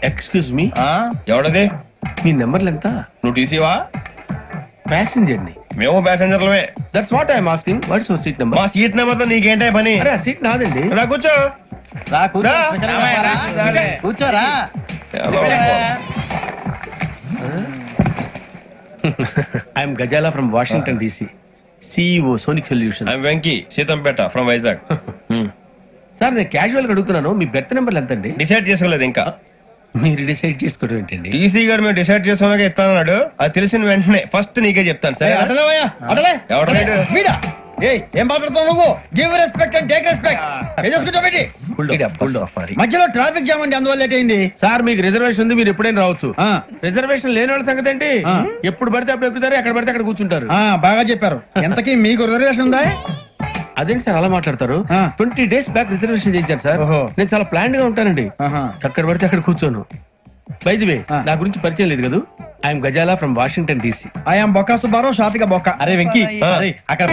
Excuse me, ఎవడది? మీ నెంబర్లు ఎంత? నువ్వు టీసీవా? ప్యాసింజర్ ని. మేము ప్యాసెంజర్లమే. That's what I'm asking. What is your seat number? మా సీట్ నెంబర్ తో నీకేంటే పని? అరే ఆ సీట్ నాదండి. రా కూర్చో. కూర్చోరా. I'm Gazala from Washington DC, CEO sonic solutions. I'm Venky, Seethampeta from Vizag. Sir నేను క్యాజువల్ గా అడుగుతున్నాను, మీ బెర్త్ నెంబర్లు ఎంత అండి? డిసైడ్ చేసుకోలేదు ఇంకా. మీరు డిసైడ్ చేసుకోవడం ఏంటండి? టీసీ గారు మేము డిసైడ్ చేసుకున్నాక ఇస్తానన్నాడు. అది తెలిసిన వెంటనే ఫస్ట్ నీకే చెప్తాను. సరే ఏం మాట్లాడుతావు నువ్వు? Give respect and take respect. మధ్యలో ట్రాఫిక్ జామ్ అండి, అందువల్ల లేట్ అయింది. సార్ మీకు రిజర్వేషన్ ఉంది, మీరు ఎప్పుడైనా రావచ్చు. రిజర్వేషన్ లేని వాళ్ళ సంగతి ఏంటి? ఎప్పుడు పడితే అప్పుడు ఎక్కుతారు, ఎక్కడ పడితే అక్కడ కూర్చుంటారు. బాగా చెప్పారు. ఎంతకీ మీకు రిజర్వేషన్ ఉందా? అదేంటి సార్ అలా మాట్లాడతారు? 20 days బ్యాక్ రిజర్వేషన్ చేయించారు సార్. నేను చాలా ప్లాన్డ్ గా ఉంటానండి. అక్కడ పడితే అక్కడ కూర్చోను. బై ది వే, నా గురించి పరిచయం లేదు కదా. I'm Gazala from Washington DC. I'm Bokka Subbarao, షాతిక బొక్క. అరే వెంకీ, అక్కడ